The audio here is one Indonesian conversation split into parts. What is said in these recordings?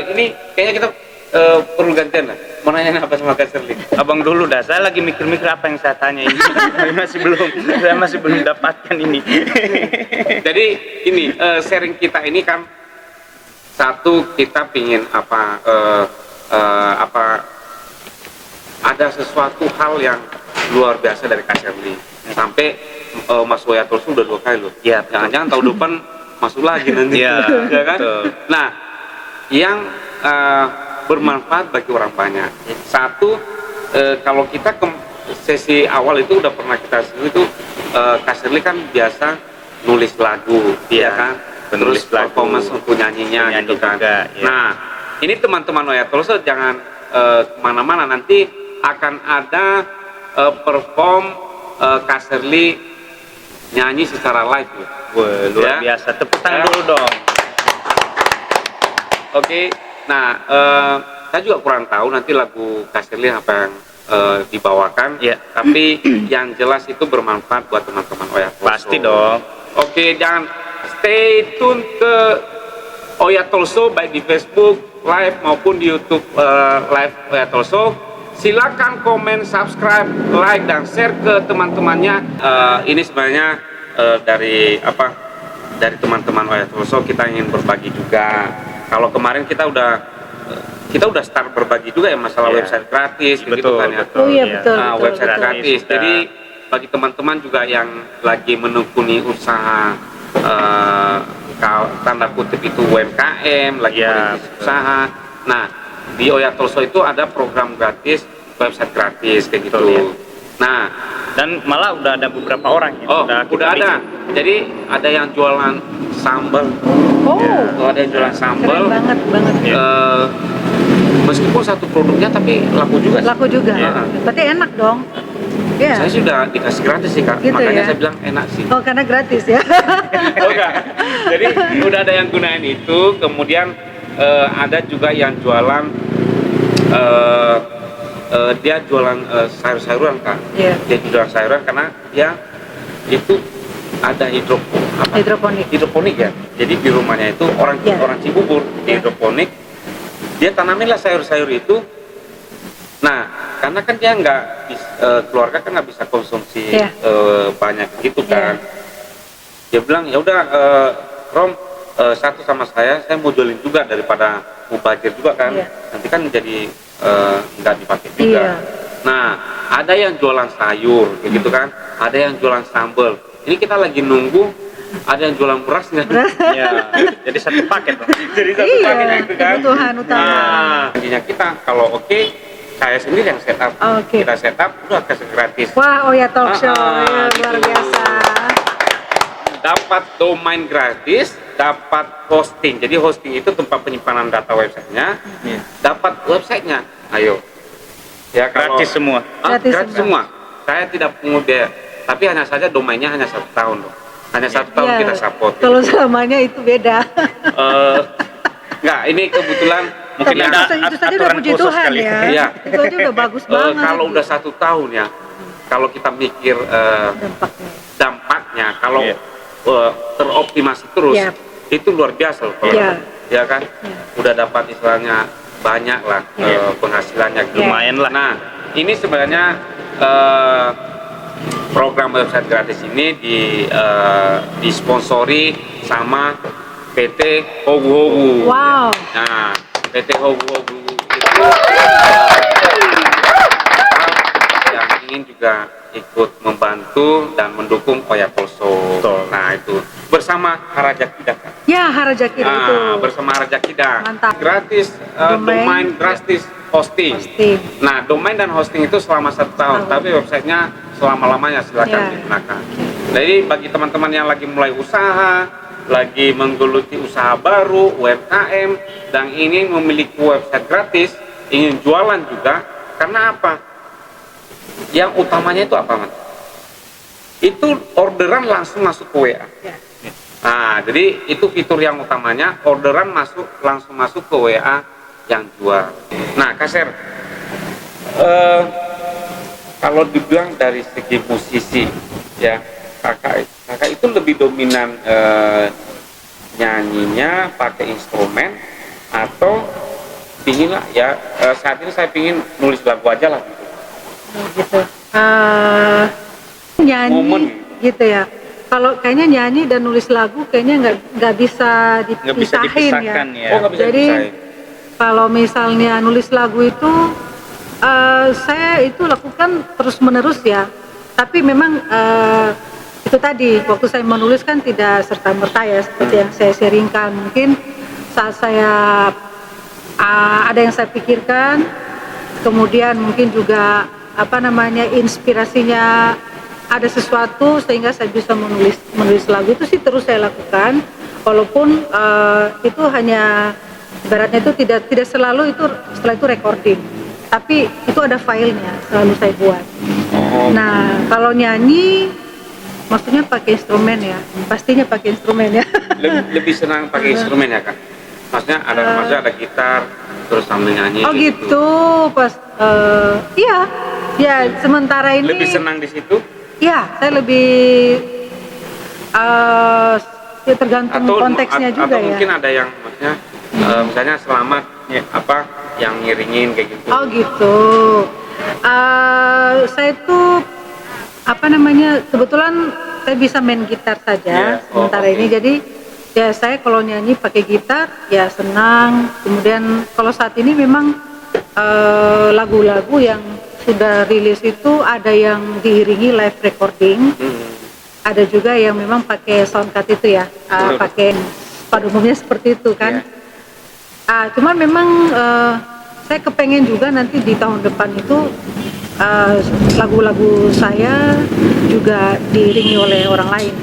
ini kayaknya kita perlu gantian lah. Mau nanya apa sama Kak Sherly? Abang dulu dah, saya lagi mikir-mikir apa yang saya tanya ini. Saya masih belum dapatkan ini. Jadi ini sharing kita ini kan satu, kita pingin apa ada sesuatu hal yang luar biasa dari Kak Sherly. Sampai Mas Woyatul sudah 2 kali loh. Ya, Jangan-jangan tahun depan masuk lagi nanti. Ya, Ya kan? betul. Nah, yang bermanfaat bagi orang banyak. Satu, kalau kita ke sesi awal itu udah pernah kita sebut itu, Kak Sherly kan biasa nulis lagu, ya kan? Penulis Terus lagu, performance untuk nyanyinya gitu kan. juga, ya. Nah, ini teman-teman Woyatul jangan kemana-mana, nanti akan ada perform Kak Sherly nyanyi secara live ya. Wah, luar biasa. Tepuk tangan dulu dong. Oke. Nah, saya juga kurang tahu nanti lagu Kak Sherly apa yang dibawakan. Ya. Tapi yang jelas itu bermanfaat buat teman-teman Oyatul. Pasti dong. Oke, jangan stay tune ke Oyatul Show baik di Facebook Live maupun di YouTube Live Oyatul Show. Silakan komen, subscribe, like, dan share ke teman-temannya. Ini sebenarnya dari teman-teman Oyatul Show kita ingin berbagi juga. Kalau kemarin kita udah start berbagi juga ya masalah website gratis, betul, gitu kan ya. Betul. Oh iya, betul, betul, Website betul. gratis. Jadi bagi teman-teman juga yang lagi menekuni usaha tanda kutip itu UMKM, lagi merintis usaha. Nah, di Oyatul Show itu ada program gratis, website gratis kayak gitu. Ya. Nah, Dan malah udah ada beberapa orang yang udah ada. Jadi ada yang jualan sambal. Oh, Ada yang jualan sambal. keren banget. Meskipun satu produknya tapi laku juga. Laku juga. Ya. Berarti enak dong. Ya. Saya sudah dikasih gratis sih Kak. Gitu Makanya ya? saya bilang enak sih. Oh, karena gratis ya. Oh enggak. Jadi udah ada yang gunain itu, kemudian ada juga yang jualan dia jualan sayur-sayuran Kak. Iya. Dia jualan sayuran karena dia itu ada hidroponik ya. Jadi di rumahnya itu orang Cibubur di hidroponik, dia tanaminlah sayur-sayur itu. Nah, karena kan dia nggak keluarga kan nggak bisa konsumsi banyak gitu kan. Dia bilang ya udah Rom, satu sama saya mau jualin juga daripada mubazir juga kan. Nanti kan jadi nggak dipakai juga. Nah, ada yang jualan sayur kayak gitu kan, ada yang jualan sambal. Ini kita lagi nunggu ada yang jualan berasnya. Ya, jadi satu paket dong. Jadi satu paket gitu kan. Kebutuhan utama. Nah, intinya kita kalau saya sendiri yang setup. Kita setup udah kasih gratis. Wah, Oya Talk Show ya, gitu. luar biasa. Dapat domain gratis, dapat hosting. Jadi hosting itu tempat penyimpanan data websitenya. Dapat websitenya. Ayo. Ya, Gratis semua. Gratis semua. Saya tidak pungut biaya. Tapi hanya saja domainnya hanya 1 tahun loh. Hanya 1 tahun kita support. Kalau selamanya itu beda. Enggak, ini kebetulan mungkin Tapi itu saja udah puji Tuhan ya. Iya. Itu aja udah bagus banget. Kalau udah 1 tahun ya, kalau kita mikir dampaknya, kalau teroptimasi terus, itu luar biasa loh. Ya kan, udah dapat istilahnya banyak lah penghasilannya. Lumayan lah. Nah, ini sebenarnya program website gratis ini disponsori sama PT Hogu Hogu. Wow. Nah, PT Hogu Hogu itu yang ingin juga ikut membantu dan mendukung Oyatul Show. Nah, itu bersama Harajakida kan? Ya, Harajakida itu. Bersama Harajakida. Mantap. Gratis domain, gratis hosting. Nah, domain dan hosting itu selama 1 tahun, tapi websitenya selama-lamanya silakan digunakan. Jadi bagi teman-teman yang lagi mulai usaha, lagi menggeluti usaha baru, UMKM, dan ingin memiliki website gratis, ingin jualan juga, karena apa? Yang utamanya itu apa, Man? Itu orderan langsung masuk ke WA. Nah, jadi itu fitur yang utamanya, orderan langsung masuk ke WA yang jual. Nah, Kaser, kalau dibilang dari segi musisi, ya kakak itu lebih dominan nyanyinya pakai instrumen atau pingin lah ya, saat ini saya pingin nulis lagu aja lah gitu. Gitu. Nyanyi Momen. gitu ya. Kalau kayaknya nyanyi dan nulis lagu kayaknya nggak bisa Nggak bisa dipisahin dipisahkan ya. ya. Oh nggak bisa Jadi dipisahin. kalau misalnya nulis lagu itu saya itu lakukan terus menerus ya. Tapi memang itu tadi waktu saya menulis kan tidak serta merta ya seperti yang saya sharingkan. Mungkin saat saya ada yang saya pikirkan, kemudian mungkin juga inspirasinya ada sesuatu sehingga saya bisa menulis lagu itu sih terus saya lakukan, walaupun itu hanya ibaratnya itu tidak selalu itu setelah itu recording, tapi itu ada filenya selalu saya buat. Nah kalau nyanyi maksudnya pakai instrumen ya, pastinya pakai instrumen ya. Lebih senang pakai instrumen ya Kak? Maksudnya ada gitar terus sambil nyanyi. Oh gitu, pas iya ya sementara ini Lebih senang di situ ya saya lebih ya tergantung konteksnya juga atau ya. mungkin ada yang maksudnya misalnya selamat ya, yang ngiringin kayak gitu. Oh gitu. Saya tuh kebetulan saya bisa main gitar saja sementara ini, jadi ya saya kalau nyanyi pakai gitar ya senang. Kemudian kalau saat ini memang lagu-lagu yang sudah rilis itu ada yang diiringi live recording, ada juga yang memang pakai sound card itu ya, pakai pada umumnya seperti itu kan. Cuman memang saya kepengen juga nanti di tahun depan itu lagu-lagu saya juga diiringi oleh orang lain,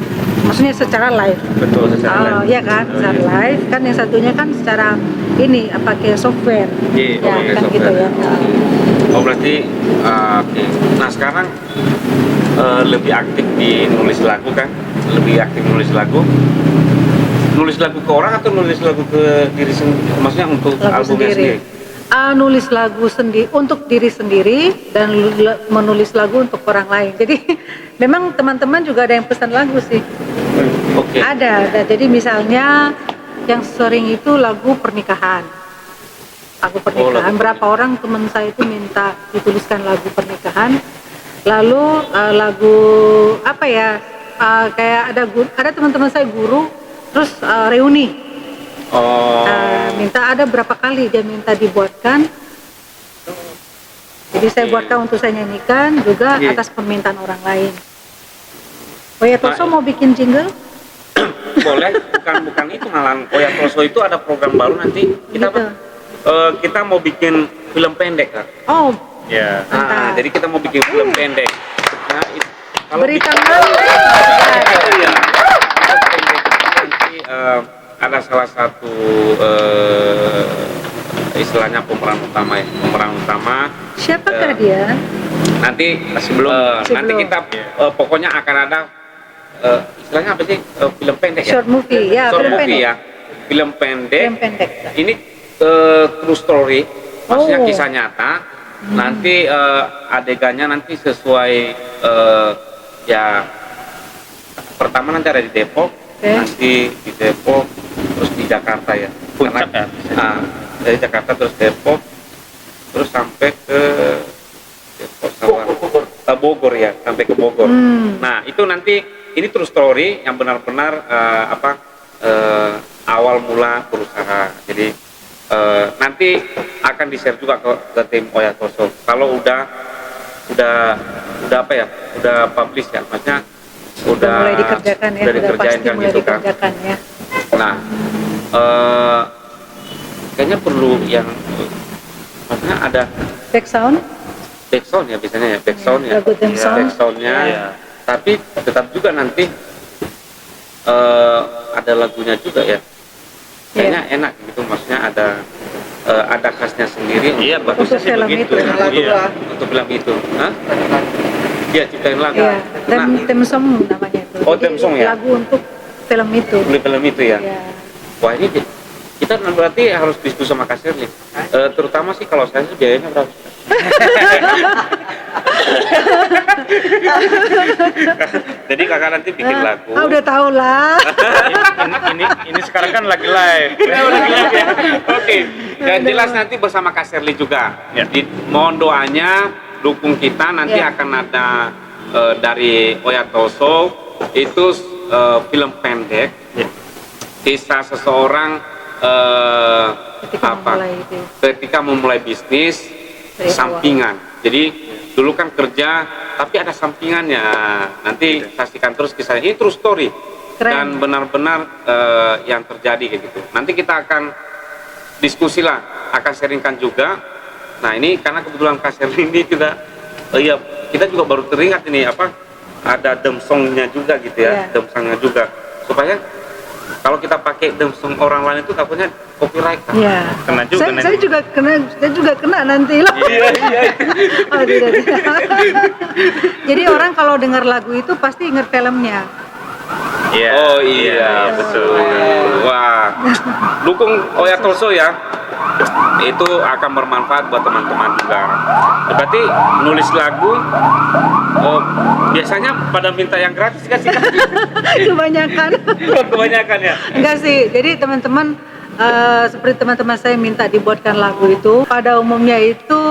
maksudnya secara live. Betul, secara live. Ya kan, secara live kan, yang satunya kan secara ini pakai software, Iya, ya pakai kan software. gitu ya. Oh berarti oke. Nah sekarang lebih aktif di nulis lagu kan? Lebih aktif nulis lagu. Nulis lagu ke orang atau nulis lagu ke diri sendiri? Maksudnya untuk Lagu albumnya sendiri? Nulis lagu untuk diri sendiri dan menulis lagu untuk orang lain. Jadi memang teman-teman juga ada yang pesan lagu sih. Oke. Ada. Jadi misalnya yang sering itu lagu pernikahan. Lagu pernikahan. Berapa orang teman saya itu minta dituliskan lagu pernikahan. Lalu lagu apa ya? Kayak ada teman-teman saya guru, terus reuni. Minta ada berapa kali dia minta dibuatkan. Jadi saya buatkan untuk saya nyanyikan juga atas permintaan orang lain. Oya Toso mau bikin jingle? Boleh, bukan itu malahan. Oya Toso itu ada program baru nanti. Kita Gitu. kita mau bikin film pendek Kak. Oh, Ya. mantap. Jadi kita mau bikin film pendek. Nah, kalau beri bikin- tanggal. Iya. Nanti ada salah satu istilahnya pemeran utama. Siapakah dia? Nanti sebelum nanti kita pokoknya akan ada istilahnya apa sih, film pendek ya? Short movie, ya, Short film movie pendek. ya. Film pendek. Film pendek. Ini true story, maksudnya Oh. kisah nyata. Nanti adegannya nanti sesuai ya, pertama nanti ada di Depok, nanti di Depok, terus di Jakarta ya. Puncak ya? Dari Jakarta terus Depok, terus sampai ke Bogor ya, sampai ke Bogor. Nah itu nanti ini true story yang benar-benar awal mula berusaha. Jadi nanti akan di-share juga ke tim Oya Toso. Kalau udah apa ya, udah publish ya, maksudnya udah mulai dikerjakan ya, udah dikerjain pasti kan mulai gitu kan. dikerjakan ya. Nah kayaknya perlu yang maksudnya ada Background? backsound ya, biasanya ya backsound ya, Lagu theme song. backsoundnya. Iya. Tapi tetap juga nanti ada lagunya juga ya. Kayaknya enak gitu, maksudnya ada khasnya sendiri. Iya, untuk bagusnya sih film begitu. itu. Iya. untuk film itu. Hah? Iya, ciptain lagu. Iya, dan Nah, theme song namanya itu. Oh, Jadi theme song ya? Lagu untuk film itu. beli film itu ya. Ya. Wah ini kita berarti harus diskusi sama Kak Shirley. Terutama sih kalau saya sih biayanya berapa? Jadi kakak nanti bikin lagu. Udah tahu lah. ini sekarang kan lagi live. Oke. Dan jelas nanti bersama Kak Sherly juga. Ya. Mohon doanya, dukung kita. Nanti akan ada dari Oya Toso itu film pendek. Ya. Kisah seseorang ketika memulai bisnis sampingan. Jadi dulu kan kerja tapi ada sampingannya. Nanti saksikan terus kisahnya. Ini true story. Keren. Dan benar-benar yang terjadi kayak gitu. Nanti kita akan diskusi lah, akan sharingkan juga. Nah ini karena kebetulan Kak Sherly ini juga, kita juga baru teringat ini ada demsongnya juga gitu ya, demsongnya juga supaya kalau kita pakai demsong orang lain itu takutnya copyright kan. Iya. Kena juga. Saya juga kena nanti lah. Iya. Oh, tidak. Jadi orang kalau dengar lagu itu pasti ingat filmnya. Iya. Oh iya, betul. Wah, dukung Oya Toso ya. Itu akan bermanfaat buat teman-teman juga. Berarti nulis lagu biasanya pada minta yang gratis kan sih? Kebanyakan ya. Enggak sih. Jadi teman-teman seperti teman-teman saya minta dibuatkan lagu itu. Pada umumnya itu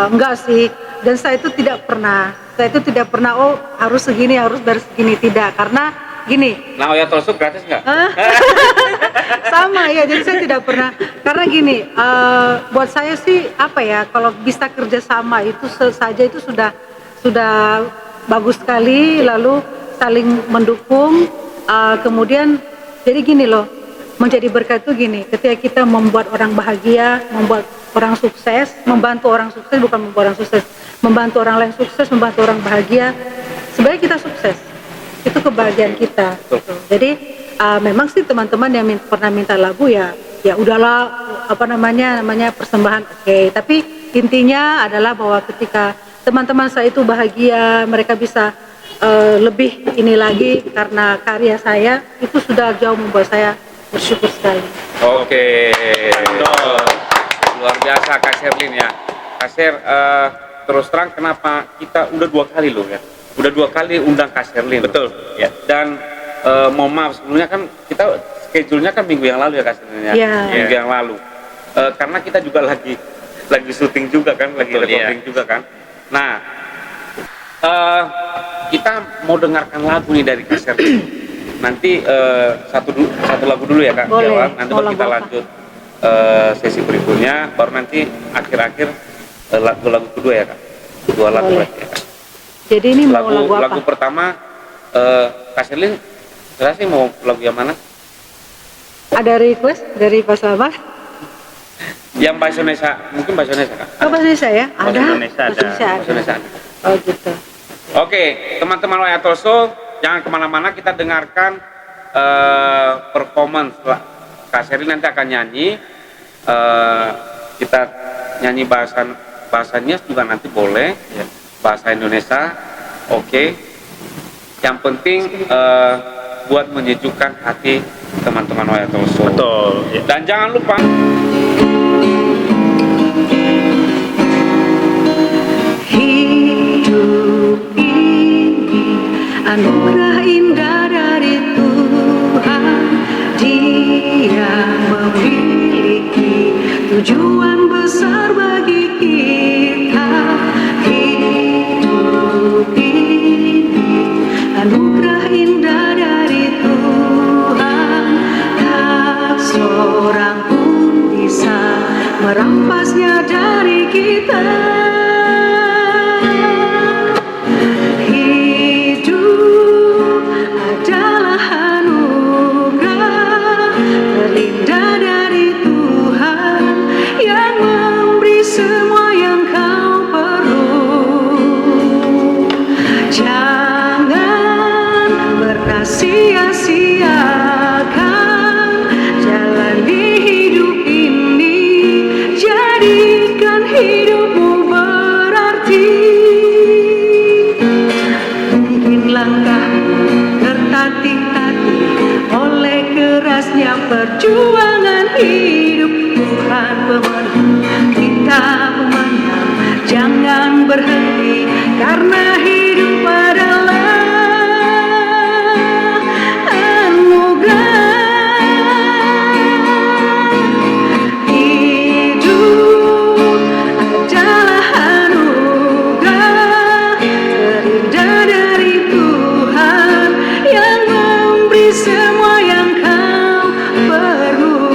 enggak sih. Dan saya itu tidak pernah harus segini, harus dari segini, tidak, karena gini. Nah, Oya Toso gratis nggak? Sama ya, jadi saya tidak pernah, karena gini, buat saya sih kalau bisa kerja sama itu saja itu sudah bagus sekali, lalu saling mendukung, kemudian jadi gini loh, menjadi berkat itu gini, ketika kita membuat orang bahagia, membuat orang sukses, membantu orang sukses, bukan membuat orang sukses, membantu orang lain sukses, membantu orang bahagia, sebenarnya kita sukses, itu kebahagiaan kita. Gitu. Jadi memang sih teman-teman yang pernah minta lagu ya udahlah, namanya persembahan, oke. Tapi intinya adalah bahwa ketika teman-teman saya itu bahagia, mereka bisa lebih ini lagi karena karya saya, itu sudah jauh membuat saya bersyukur sekali. Oke. Luar biasa Kak Sherly ya. Kak Sher, terus terang kenapa kita udah 2 kali loh ya. Udah 2 kali undang Kak Sherly. Betul. Ya. Dan mohon maaf sebelumnya kan kita schedule-nya kan minggu yang lalu ya Kak Sherly ya. Yeah. Minggu yang lalu. Karena kita juga lagi syuting juga kan, lagi recording juga kan. Nah, kita mau dengarkan lagu nih dari Kak Sherly. Nanti satu lagu dulu ya Kak. Boleh. Jawab. Nanti baru kita lanjut sesi berikutnya, baru nanti akhir-akhir lagu kedua ya Kak. 2 lagu Boleh. ya, Kak. Jadi ini mau lagu apa? Lagu pertama Kak Sherly jelas sih mau lagu yang mana? Ada request dari Pak Sabar? Yang bahasa Indonesia, mungkin bahasa Indonesia Kak. Oh, bahasa Indonesia ya? Bahasa Ada? Indonesia ada. Bahasa Indonesia ada. Oh gitu. Oke, teman-teman Oya Toso, jangan kemana-mana, kita dengarkan performance Kak Sherly nanti akan nyanyi. Kita nyanyi bahasanya juga nanti boleh ya. Bahasa Indonesia, oke. Yang penting buat menyejukkan hati teman-teman Oya Toso. Betul. Ya. Dan jangan lupa Hidup ini anugerah indah dari Tuhan. Dia memiliki tujuan besar bagi kita. Hidup ini anugerah indah dari Tuhan. Tak seorang pun bisa merampasnya dari kita. Hidup adalah anugerah terindah dari Tuhan yang memberi semua yang kau perlu. Jangan pernah sia-siakan jalani hidup ini, jadikan hidupmu berarti. Mungkin langkahmu tertatih-tatih oleh kerasnya perjuangan hidup. Tuhan pemenang, kita pemenang. Jangan berhenti karena hidup adalah anugerah. Hidup adalah anugerah terindah dari Tuhan yang memberi semua yang kau perlu.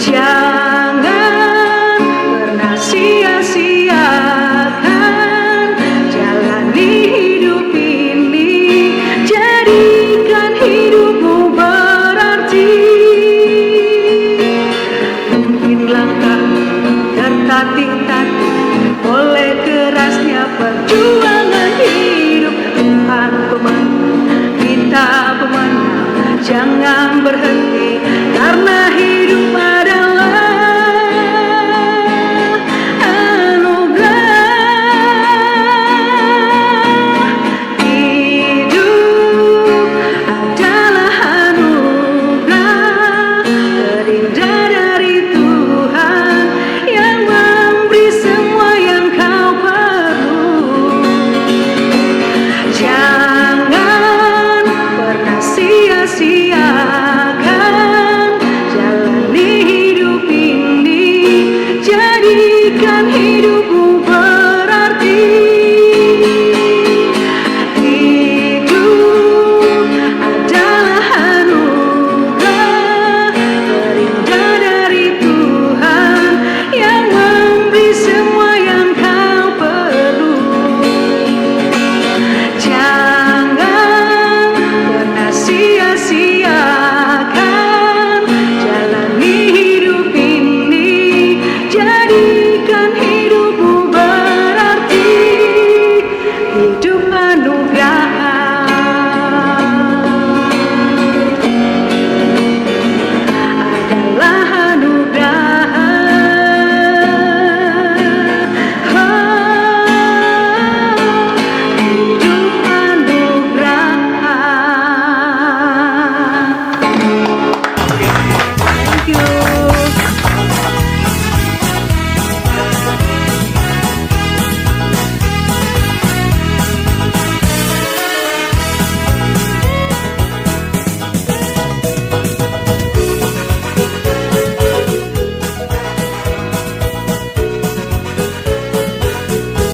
Jangan pernah sia-siakan jalani hidup ini, jadikan hidupmu berarti. Mungkin langkahmu tertatih-tatih oleh kerasnya perjuangan hidup. Tuhan pemenang, kita pemenang, jangan berhenti karena hidup